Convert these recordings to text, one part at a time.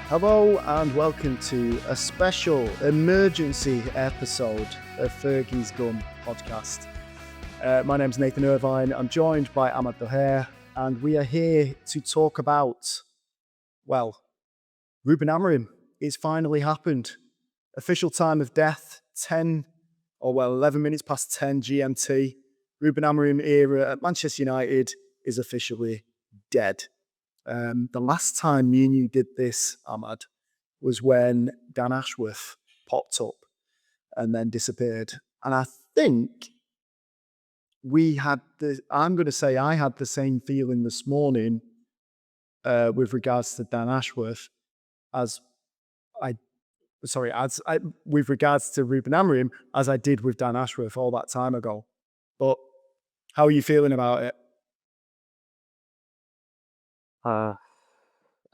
Hello and welcome to a special emergency episode of Fergie's Gum podcast. My name's Nathan Irvine. I'm joined by Ahmad Dohair, and we are here to talk about, Ruben Amorim. It's finally happened. Official time of death, 11 minutes past 10 GMT. Ruben Amorim era at Manchester United is officially dead. The last time me and you did this, Ahmad, was when Dan Ashworth popped up and then disappeared. And I think I had the same feeling this morning with regards to Dan Ashworth with regards to Ruben Amorim as I did with Dan Ashworth all that time ago. But how are you feeling about it?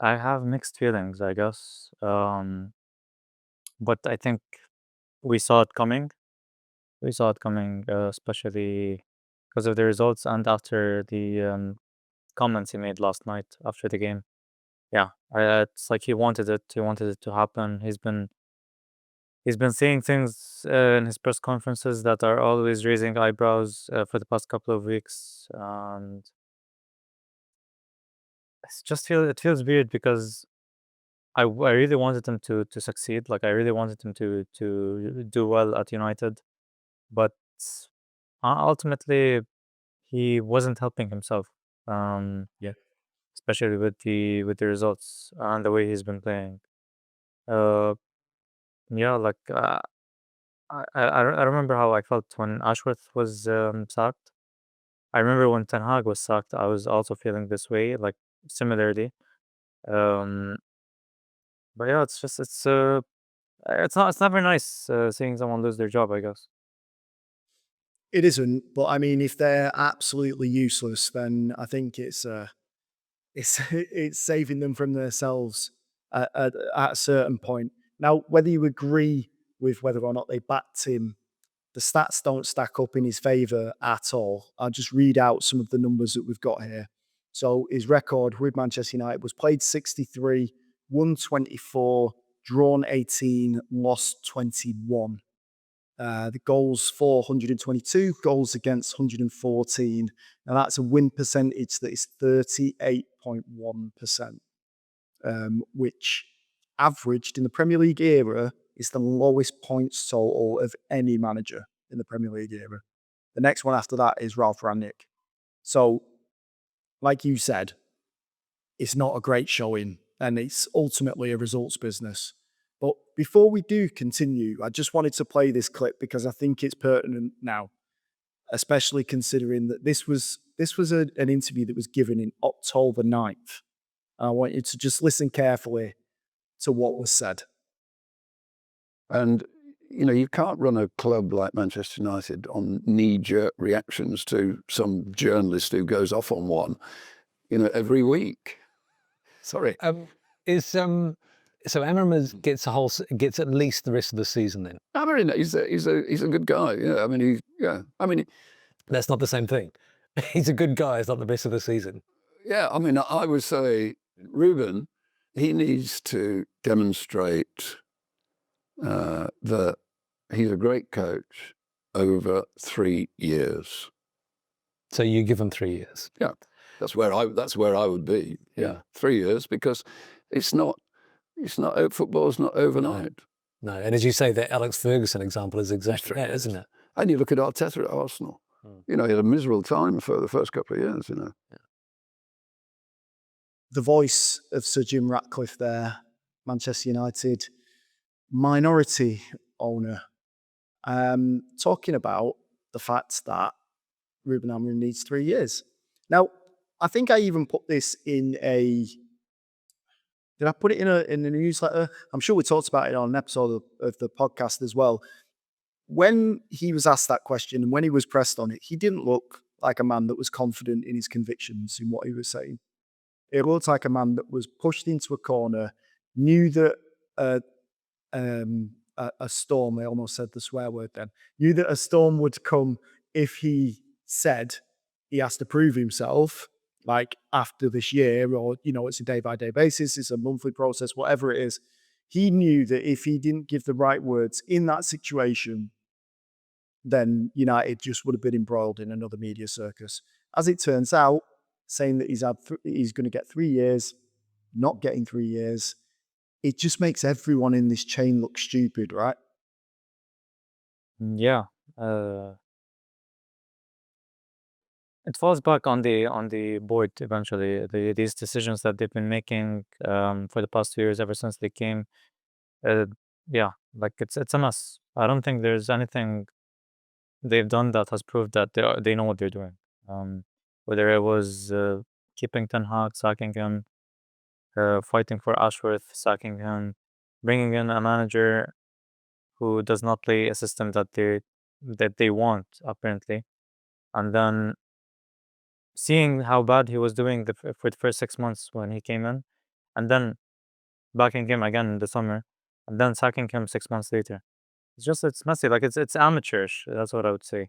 I have mixed feelings, I guess. But I think we saw it coming. Especially because of the results and after the comments he made last night after the game. Yeah, it's like he wanted it. He wanted it to happen. He's been saying things in his press conferences that are always raising eyebrows for the past couple of weeks, and it feels weird because I really wanted him to succeed. Like I really wanted him to do well at United, but ultimately he wasn't helping himself. Yeah. Especially with the results and the way he's been playing. Uh, yeah, like I remember how I felt when Ashworth was sacked. I remember when Ten Hag was sacked, I was also feeling this way, like similarly. Um, but yeah, it's not very nice seeing someone lose their job, I guess. It isn't, but I mean, if they're absolutely useless, then I think it's it's saving them from themselves at a certain point. Now, whether you agree with whether or not they backed him, the stats don't stack up in his favour at all. I'll just read out some of the numbers that we've got here. So his record with Manchester United was played 63, won 24, drawn 18, lost 21. The goals for 122, goals against 114. Now that's a win percentage that is 38.1%, which averaged in the Premier League era is the lowest points total of any manager in the Premier League era. The next one after that is Ralph Rangnick. So, like you said, it's not a great showing and it's ultimately a results business. But before we do continue, I just wanted to play this clip because I think it's pertinent now, especially considering that this was an interview that was given in October 9th. And I want you to just listen carefully to what was said. And, you can't run a club like Manchester United on knee-jerk reactions to some journalist who goes off on one, every week. Sorry. So Amorim gets at least the rest of the season then? Amorim, he's a good guy. Yeah, That's not the same thing. He's a good guy. It's not the rest of the season. Yeah, I would say Ruben, he needs to demonstrate that he's a great coach over 3 years. So you give him 3 years? Yeah, that's where I would be. Yeah, 3 years, because football's not overnight. No, and as you say, the Alex Ferguson example is exactly that, isn't it? And you look at Arteta at Arsenal. He had a miserable time for the first couple of years. Yeah. The voice of Sir Jim Ratcliffe there, Manchester United minority owner, talking about the fact that Ruben Amorim needs 3 years. Now, I think I even put this in a... Did I put it in a newsletter? I'm sure we talked about it on an episode of the podcast as well. When he was asked that question and when he was pressed on it, he didn't look like a man that was confident in his convictions in what he was saying. It looked like a man that was pushed into a corner, knew that a storm, I almost said the swear word then, knew that a storm would come if he said he has to prove himself. like after this year, or, it's a day by day basis, it's a monthly process, whatever it is. He knew that if he didn't give the right words in that situation, then United just would have been embroiled in another media circus. As it turns out, saying that he's going to get 3 years, not getting 3 years, it just makes everyone in this chain look stupid, right? Yeah. Uh, it falls back on the board eventually. These decisions that they've been making for the past 2 years, ever since they came. Uh, yeah, like it's a mess. I don't think there's anything they've done that has proved that they know what they're doing. Whether it was keeping Ten Hag, sacking him, fighting for Ashworth, sacking him, bringing in a manager who does not play a system that they want apparently, and then seeing how bad he was doing for the first 6 months when he came in, and then backing him again in the summer, and then sacking him 6 months later. It's messy. Like it's amateurish. That's what I would say.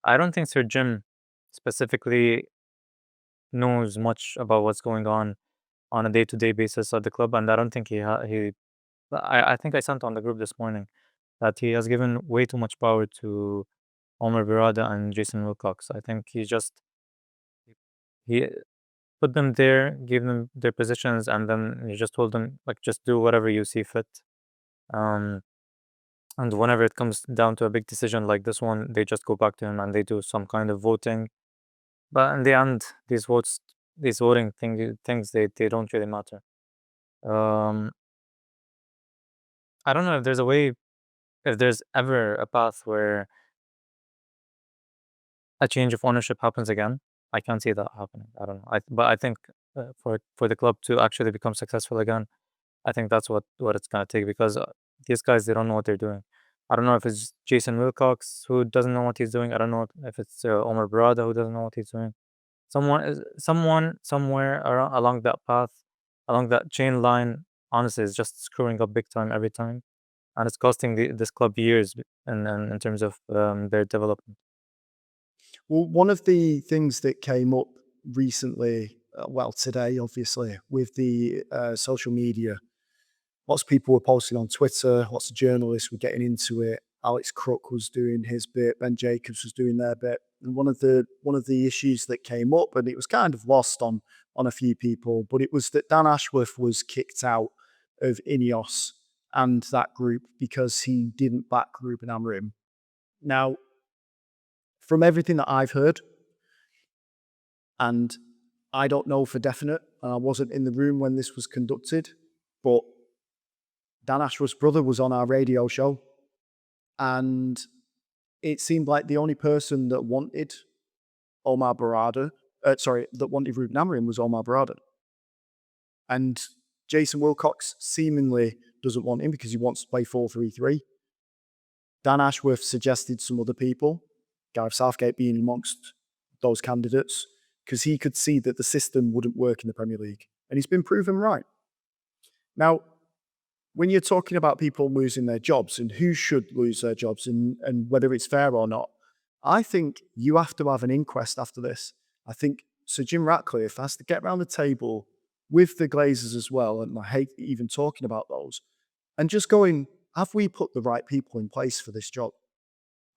I don't think Sir Jim specifically knows much about what's going on a day-to-day basis at the club, and I don't think he. I think I sent on the group this morning that he has given way too much power to Omar Barada and Jason Wilcox. I think he put them there, gave them their positions, and then he just told them like just do whatever you see fit. Um, and whenever it comes down to a big decision like this one, they just go back to him and they do some kind of voting. But in the end, these voting things, they don't really matter. Um, I don't know if there's ever a path where a change of ownership happens again. I can't see that happening. I don't know. But I think for the club to actually become successful again, I think that's what it's gonna take, because these guys, they don't know what they're doing. I don't know if it's Jason Wilcox who doesn't know what he's doing. I don't know if it's Omar Barada who doesn't know what he's doing. Someone somewhere along that path, along that chain line, honestly, is just screwing up big time every time, and it's costing this club years in terms of their development. Well, one of the things that came up recently, well, today, obviously, with the social media, lots of people were posting on Twitter, lots of journalists were getting into it. Alex Crook was doing his bit, Ben Jacobs was doing their bit. And one of the issues that came up, and it was kind of lost on a few people, but it was that Dan Ashworth was kicked out of Ineos and that group because he didn't back Ruben Amorim. Now, from everything that I've heard, and I don't know for definite, and I wasn't in the room when this was conducted, but Dan Ashworth's brother was on our radio show, and it seemed like the only person that wanted Omar Barada, that wanted Ruben Amorim was Omar Barada. And Jason Wilcox seemingly doesn't want him because he wants to play 4-3-3. Dan Ashworth suggested some other people, Gareth Southgate being amongst those candidates, because he could see that the system wouldn't work in the Premier League. And he's been proven right. Now, when you're talking about people losing their jobs and who should lose their jobs and whether it's fair or not, I think you have to have an inquest after this. I think Sir Jim Ratcliffe has to get around the table with the Glazers as well, and I hate even talking about those, and just going, have we put the right people in place for this job?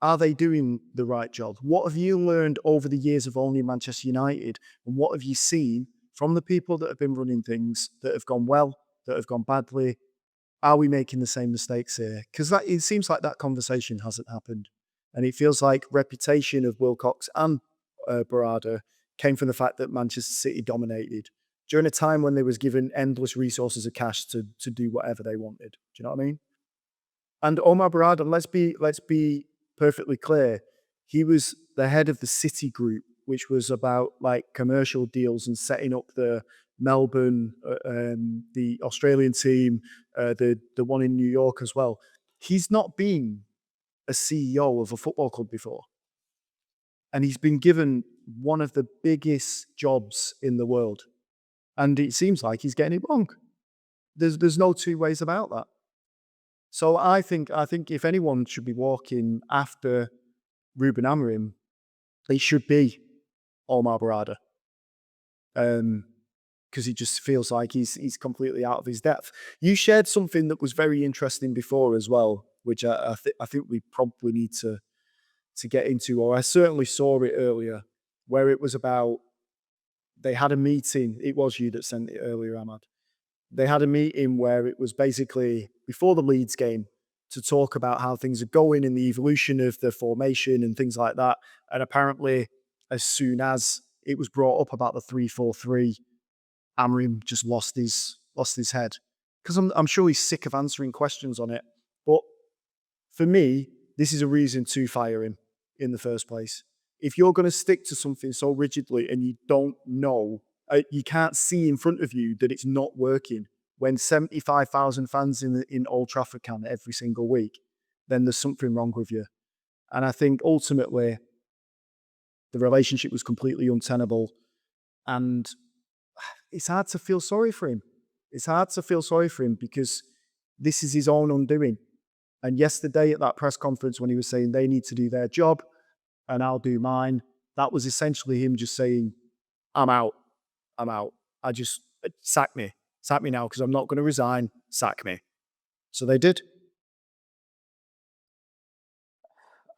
Are they doing the right job? What have you learned over the years of owning Manchester United? And what have you seen from the people that have been running things that have gone well, that have gone badly? Are we making the same mistakes here? Because it seems like that conversation hasn't happened. And it feels like reputation of Wilcox and Barada came from the fact that Manchester City dominated during a time when they was given endless resources of cash to do whatever they wanted. Do you know what I mean? And Omar Barada, let's be perfectly clear, he was the head of the City Group, which was about like commercial deals and setting up the Melbourne, the Australian team, the one in New York as well. He's not been a CEO of a football club before, and he's been given one of the biggest jobs in the world, and it seems like he's getting it wrong. There's no two ways about that. So I think if anyone should be walking after Ruben Amorim, it should be Omar Barada. because he just feels like he's completely out of his depth. You shared something that was very interesting before as well, which I think we probably need to get into, or I certainly saw it earlier, where it was about they had a meeting. It was you that sent it earlier, Ahmad. They had a meeting where it was basically before the Leeds game to talk about how things are going in the evolution of the formation and things like that. And apparently, as soon as it was brought up about the 3-4-3, Amorim just lost his head because I'm sure he's sick of answering questions on it. But for me, this is a reason to fire him in the first place. If you're going to stick to something so rigidly and you don't know, you can't see in front of you that it's not working, when 75,000 fans in Old Trafford can every single week, then there's something wrong with you. And I think ultimately the relationship was completely untenable, and it's hard to feel sorry for him. It's hard to feel sorry for him because this is his own undoing. And yesterday at that press conference when he was saying they need to do their job and I'll do mine, that was essentially him just saying, I'm out. I'm out. I just sack me. Sack me now because I'm not going to resign. Sack me. So they did.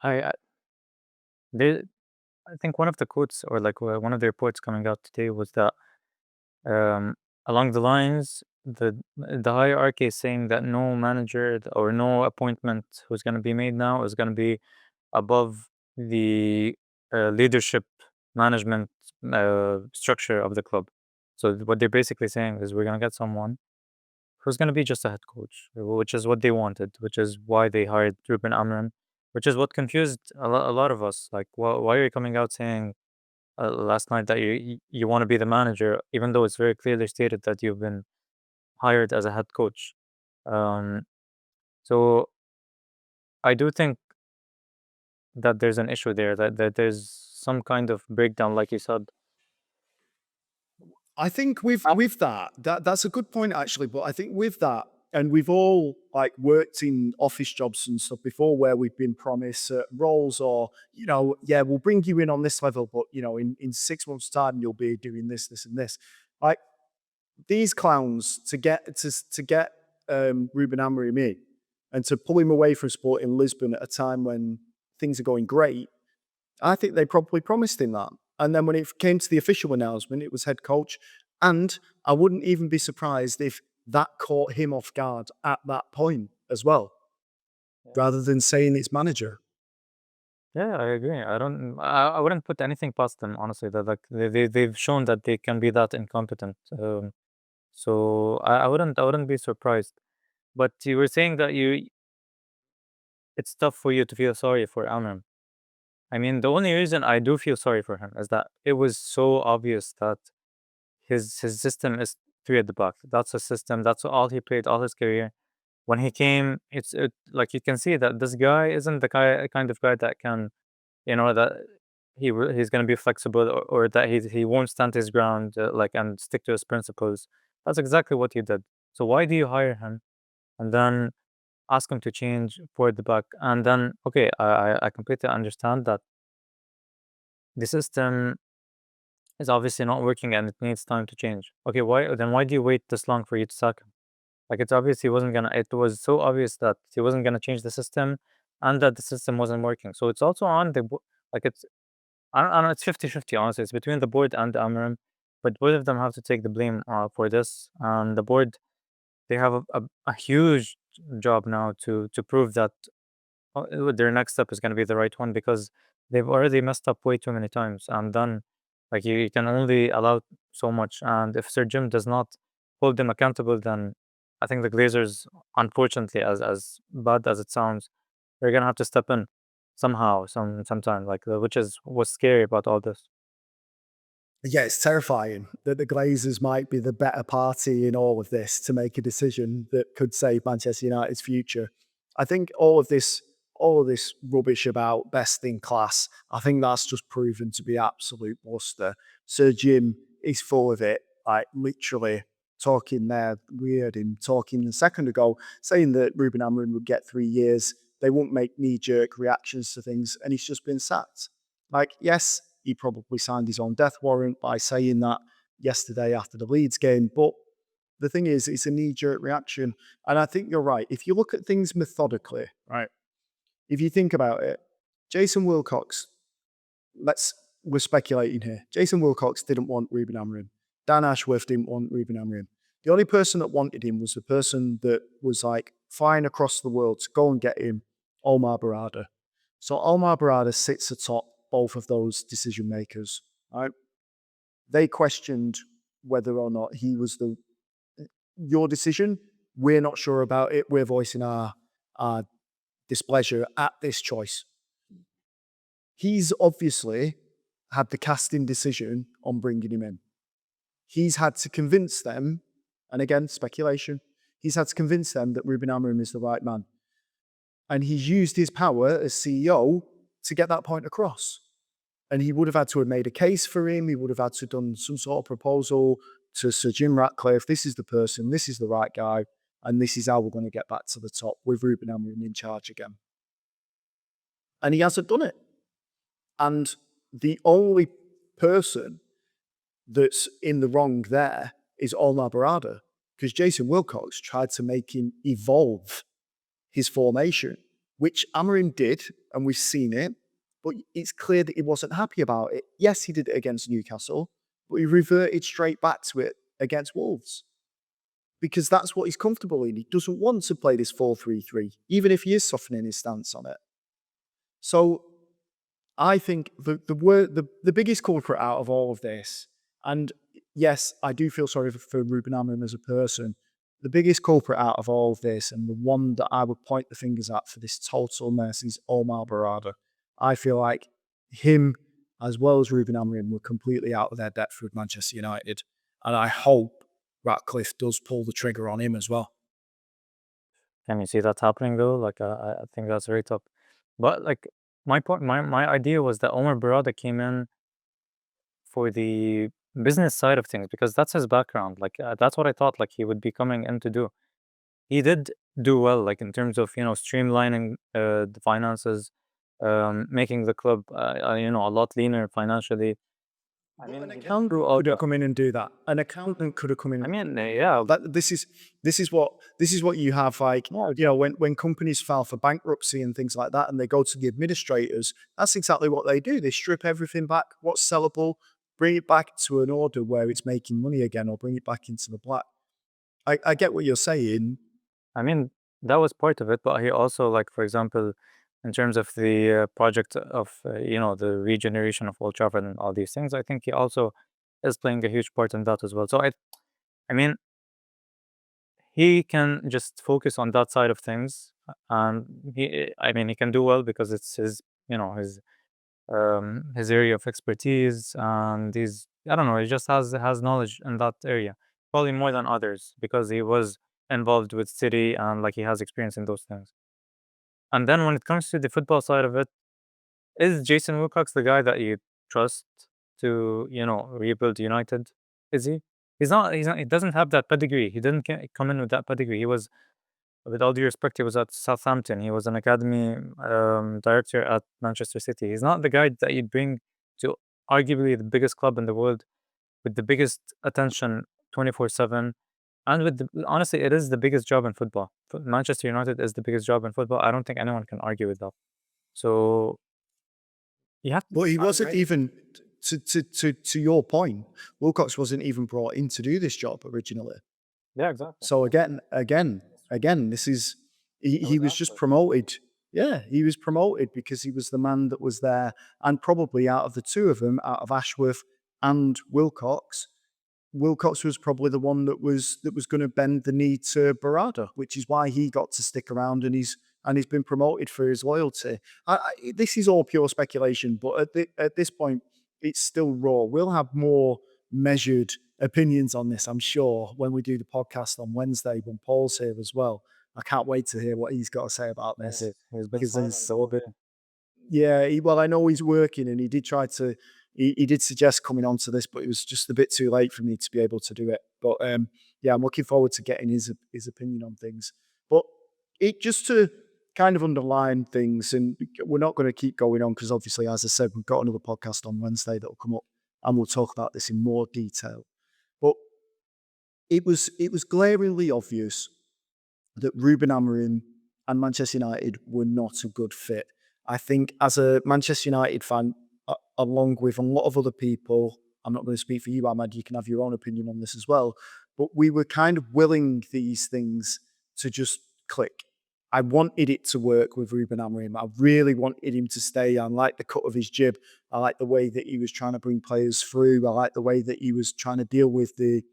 I they I think one of the quotes or like one of the reports coming out today was that along the lines the hierarchy is saying that no manager or no appointment who's going to be made now is going to be above the leadership management structure of the club. So what they're basically saying is we're going to get someone who's going to be just a head coach, which is what they wanted, which is why they hired Ruben Amorim, which is what confused a lot of us. Like, why are you coming out saying last night that you want to be the manager, even though it's very clearly stated that you've been hired as a head coach? Um, so I do think that there's an issue there, that there's some kind of breakdown, like you said. I think with that's a good point actually, but I think with that, and we've all like worked in office jobs and stuff before where we've been promised certain roles or, yeah, we'll bring you in on this level, but in 6 months' time you'll be doing this, this, and this. Like these clowns to get Ruben Amorim in and to pull him away from sport in Lisbon at a time when things are going great, I think they probably promised him that. And then when it came to the official announcement, it was head coach. And I wouldn't even be surprised if that caught him off guard at that point as well, rather than saying it's manager. Yeah, I agree. I wouldn't put anything past them, honestly. That like they've shown that they can be that incompetent. So I wouldn't be surprised. But you were saying that it's tough for you to feel sorry for Amram. I mean, the only reason I do feel sorry for him is that it was so obvious that his system is three at the back. That's a system. That's all he played all his career. When he came, like you can see that this guy isn't the kind of guy that can, that he's gonna be flexible or that he won't stand his ground like and stick to his principles. That's exactly what he did. So why do you hire him and then ask him to change for the back? And then okay, I completely understand that the system is obviously not working and it needs time to change. Okay, why do you wait this long for you to sack him? Like it's obvious he wasn't gonna. It was so obvious that he wasn't gonna change the system, and that the system wasn't working. So it's also on like it's I don't know. It's 50-50, honestly. It's between the board and the Amarim, but both of them have to take the blame for this. And the board, they have a huge job now to prove that their next step is going to be the right one because they've already messed up way too many times. And then, like you can only allow so much. And if Sir Jim does not hold them accountable, then I think the Glazers, unfortunately, as bad as it sounds, they're gonna have to step in somehow, sometime. Like which is what's scary about all this. Yeah, it's terrifying that the Glazers might be the better party in all of this to make a decision that could save Manchester United's future. I think all of this rubbish about best in class, I think that's just proven to be absolute bluster. Sir Jim is full of it, like literally talking there. We heard him talking a second ago, saying that Ruben Amorim would get 3 years. They won't make knee-jerk reactions to things, and he's just been sacked. Like, yes, he probably signed his own death warrant by saying that, yesterday after the Leeds game. But the thing is, it's a knee-jerk reaction. And I think you're right. If you look at things methodically, right? If you think about it, Jason Wilcox, we're speculating here. Jason Wilcox didn't want Ruben Amorim. Dan Ashworth didn't want Ruben Amorim. The only person that wanted him was the person that was like flying across the world to go and get him, Omar Barada. So Omar Barada sits atop both of those decision makers. Right? They questioned whether or not he was your decision. We're not sure about it. We're voicing our displeasure at this choice. He's obviously had the casting decision on bringing him in. He's had to convince them, and again, speculation, he's had to convince them that Ruben Amorim is the right man. And he's used his power as CEO to get that point across. And he would have had to have made a case for him. He would have had to have done some sort of proposal to Sir Jim Ratcliffe. This is the person, this is the right guy, and this is how we're going to get back to the top with Ruben Amorim in charge again. And he hasn't done it. And the only person that's in the wrong there is Omar Barada, because Jason Wilcox tried to make him evolve his formation, which Amorim did, and we've seen it, but it's clear that he wasn't happy about it. Yes, he did it against Newcastle, but he reverted straight back to it against Wolves, because that's what he's comfortable in. He doesn't want to play this 4-3-3, even if he is softening his stance on it. So I think the biggest culprit out of all of this, and yes, I do feel sorry for Ruben Amorim as a person, the biggest culprit out of all of this, and the one that I would point the fingers at for this total mess, is Omar Barada. I feel like him, as well as Ruben Amorim, were completely out of their depth with Manchester United. And I hope Ratcliffe does pull the trigger on him as well. Can you see that happening though? Like, I think that's very tough. But like, my idea was that Omar Barada came in for the business side of things, because that's his background. Like, that's what I thought like he would be coming in to do. He did do well, like in terms of, streamlining the finances, making the club, a lot leaner financially. I mean, an he did accountant throughout could have that. come in and do that. An accountant could have come in. I mean, yeah, This is what you have, like, yeah, when companies file for bankruptcy and things like that, and they go to the administrators, that's exactly what they do. They strip everything back, what's sellable, bring it back to an order where it's making money again, or bring it back into the black. I get what you're saying. I mean, that was part of it, but he also, like, for example, in terms of the project of, the regeneration of Old Trafford and all these things, I think he also is playing a huge part in that as well. So I mean, he can just focus on that side of things, and he can do well because it's his area of expertise, and I don't know, he just has knowledge in that area, probably more than others, because he was involved with City and like he has experience in those things. And then when it comes to the football side of it, is Jason Wilcox the guy that you trust to, rebuild United? Is he? He's not. He's not. He doesn't have that pedigree. He didn't come in with that pedigree. He was, with all due respect, he was at Southampton. He was an academy director at Manchester City. He's not the guy that you'd bring to arguably the biggest club in the world, with the biggest attention 24/7, and honestly, it is the biggest job in football. Manchester United is the biggest job in football. I don't think anyone can argue with that. So you have to But he decide, wasn't right? even, to your point, Wilcox wasn't even brought in to do this job originally. Yeah, exactly. So again, this is he was just Ashworth. promoted. Yeah, he was promoted because he was the man that was there, and probably out of the two of them, out of Ashworth and Wilcox was probably the one that was going to bend the knee to Barada, which is why he got to stick around, and he's been promoted for his loyalty. This is all pure speculation, but at this point, it's still raw. We'll have more measured opinions on this, I'm sure, when we do the podcast on Wednesday, when Paul's here as well. I can't wait to hear what he's got to say about this. He's been Because silent the whole bit. Yeah, I know he's working, and he did try to. He did suggest coming on to this, but it was just a bit too late for me to be able to do it. But yeah, I'm looking forward to getting his opinion on things. But it just to kind of underline things, and we're not going to keep going on because obviously, as I said, we've got another podcast on Wednesday that will come up, and we'll talk about this in more detail. it was glaringly obvious that Ruben Amorim and Manchester United were not a good fit. I think as a Manchester United fan, along with a lot of other people, I'm not going to speak for you, Ahmad, you can have your own opinion on this as well, but we were kind of willing these things to just click. I wanted it to work with Ruben Amorim. I really wanted him to stay. I like the cut of his jib. I like the way that he was trying to bring players through. I like the way that he was trying to deal with the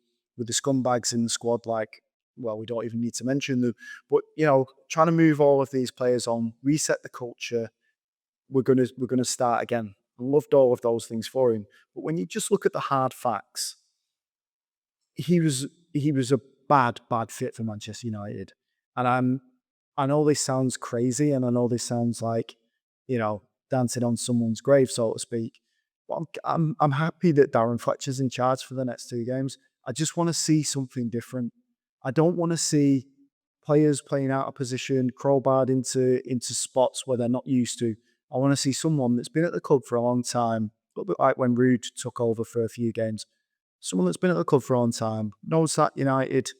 scumbags in the squad, like, well, we don't even need to mention them, but trying to move all of these players on, reset the culture. We're gonna start again. I loved all of those things for him, but when you just look at the hard facts, he was a bad fit for Manchester United, and I know this sounds crazy, and I know this sounds like dancing on someone's grave, so to speak. But I'm happy that Darren Fletcher's in charge for the next 2 games. I just want to see something different. I don't want to see players playing out of position, crowbarred into spots where they're not used to. I want to see someone that's been at the club for a long time, a little bit like when Rude took over for a few games. Someone that's been at the club for a long time, knows that United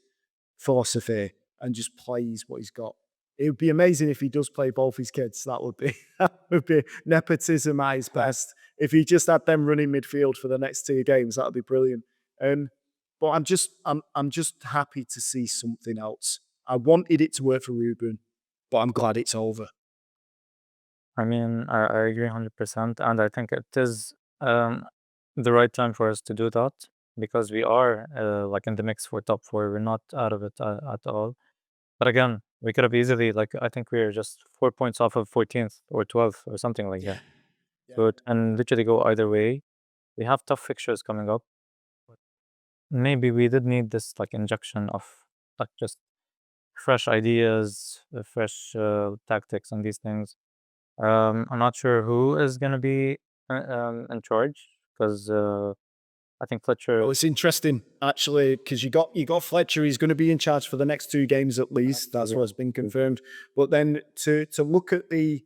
philosophy, and just plays what he's got. It would be amazing if he does play both his kids. That would be nepotism at his best. If he just had them running midfield for the next 2 games, that would be brilliant. But I'm just happy to see something else. I wanted it to work for Ruben, but I'm glad it's over. I mean, I agree 100%, and I think it is the right time for us to do that because we are like in the mix for top 4. We're not out of it at all. But again, we could have easily, like, I think we're just 4 points off of 14th or 12th or something like that. So it can literally go either way. We have tough fixtures coming up. Maybe we did need this like injection of like just fresh ideas, fresh tactics and these things. I'm not sure who is gonna be in charge because I think Fletcher. Well, it's interesting actually because you got Fletcher. He's going to be in charge for the next 2 games at least. That's what's been confirmed. But then to look at the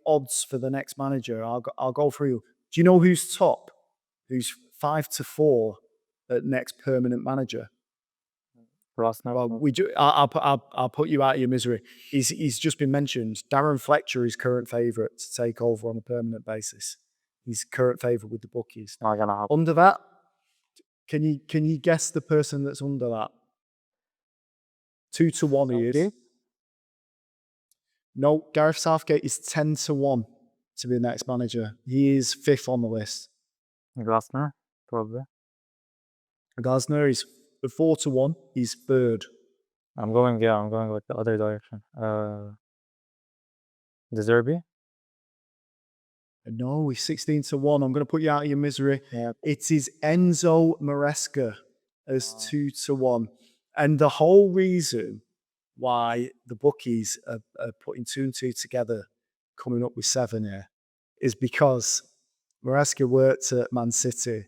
odds for the next manager, I'll go through. Do you know who's top? Who's 5-4 at next permanent manager? Rosner. Well, we do. I'll put you out of your misery. He's just been mentioned. Darren Fletcher is current favourite to take over on a permanent basis. He's current favourite with the bookies. Not gonna happen. Under that, can you guess the person that's under that? 2-1 he is. No, Gareth Southgate is 10-1 to be the next manager. He is 5th on the list. Glasner, probably. Glasner is 4-1. He's 3rd. I'm going like the other direction. De Zerbi? No, he's 16-1. I'm going to put you out of your misery. Yeah. It is Enzo Maresca as 2-1. And the whole reason why the bookies are putting 2 and 2 together, coming up with 7 here, is because Maresca worked at Man City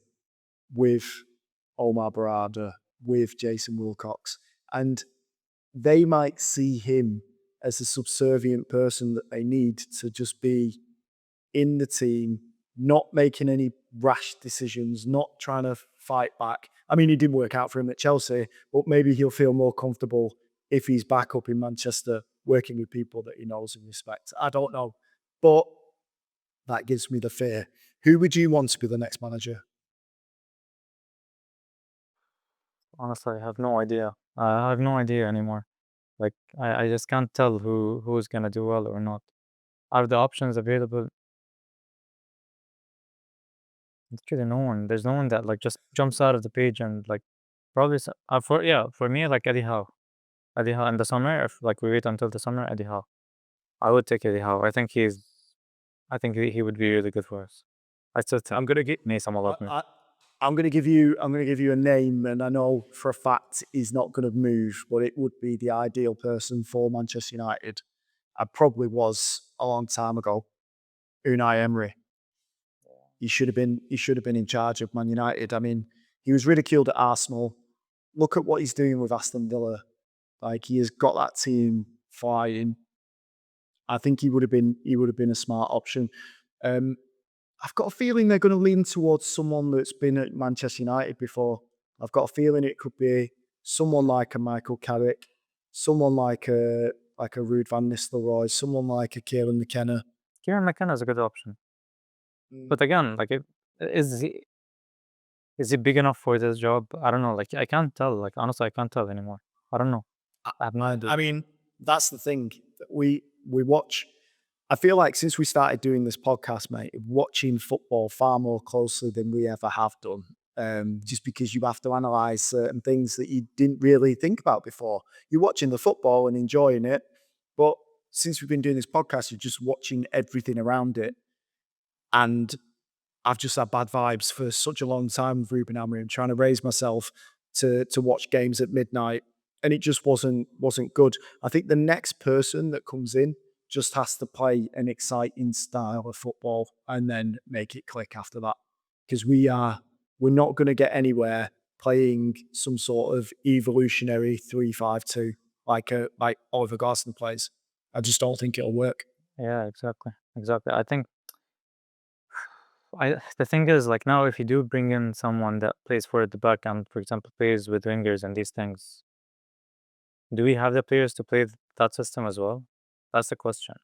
with Omar Barada, with Jason Wilcox, and they might see him as a subservient person that they need to just be in the team, not making any rash decisions, not trying to fight back. I mean, it didn't work out for him at Chelsea, but maybe he'll feel more comfortable if he's back up in Manchester working with people that he knows and respects. I don't know, but that gives me the fear. Who would you want to be the next manager? Honestly, I have no idea. I have no idea anymore. Like I just can't tell who's gonna do well or not. Out of the options available, literally no one. There's no one that like just jumps out of the page and like probably for me like Eddie Howe. Eddie Howe in the summer, if like we wait until the summer, Eddie Howe. I would take Eddie Howe. I think he would be really good for us. I still think I'm going to get Mason will love me. I'm going to give you a name, and I know for a fact he's not going to move, but it would be the ideal person for Manchester United. I probably was a long time ago. Unai Emery. He should have been in charge of Man United. I mean, he was ridiculed at Arsenal. Look at what he's doing with Aston Villa. Like, he has got that team flying. I think he would have been a smart option. I've got a feeling they're going to lean towards someone that's been at Manchester United before. I've got a feeling it could be someone like a Michael Carrick, someone like a Ruud van Nistelrooy, someone like a Kieran McKenna. Kieran McKenna is a good option. But again, like, is he big enough for this job? I don't know. Like, I can't tell. Like, honestly, I can't tell anymore. I don't know. I have no idea. I mean, that's the thing. We watch. I feel like since we started doing this podcast, mate, watching football far more closely than we ever have done. Just because you have to analyze certain things that you didn't really think about before. You're watching the football and enjoying it, but since we've been doing this podcast, you're just watching everything around it. And I've just had bad vibes for such a long time with Ruben Amorim, trying to raise myself to watch games at midnight, and it just wasn't good. I think the next person that comes in just has to play an exciting style of football and then make it click after that, because we're not going to get anywhere playing some sort of evolutionary 3-5-2 like Oliver Glasson plays. I just don't think it'll work. Yeah, exactly. I think the thing is, like, now if you do bring in someone that plays for the back and, for example, plays with wingers and these things, do we have the players to play that system as well? That's the question.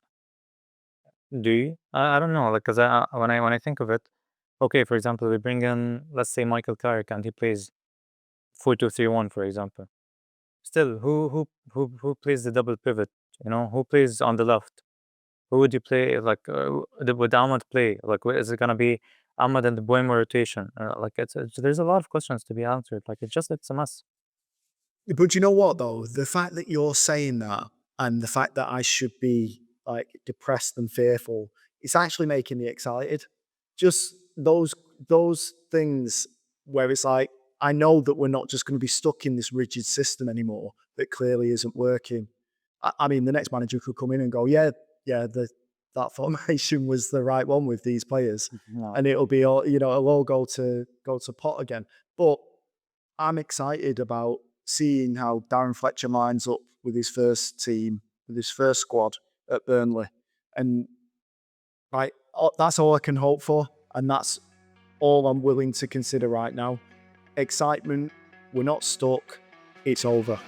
Do you? I don't know. Like, cause when I think of it, okay, for example, we bring in, let's say, Michael Carrick and he plays 4-2-3-1, for example. Still, who plays the double pivot? You know, who plays on the left? Who would you play? Like, would Ahmad play? Like, is it gonna be Ahmad and the Boehmer rotation? Like, there's a lot of questions to be answered. Like, it's a mess. But you know what, though? The fact that you're saying that and the fact that I should be like depressed and fearful, it's actually making me excited. Just those things where it's like, I know that we're not just going to be stuck in this rigid system anymore that clearly isn't working. I mean, the next manager could come in and go, yeah, that formation was the right one with these players, No. and it'll be all, it'll all go to pot again. But I'm excited about seeing how Darren Fletcher lines up with his first team, with his first squad at Burnley. And that's all I can hope for. And that's all I'm willing to consider right now. Excitement, we're not stuck, it's over.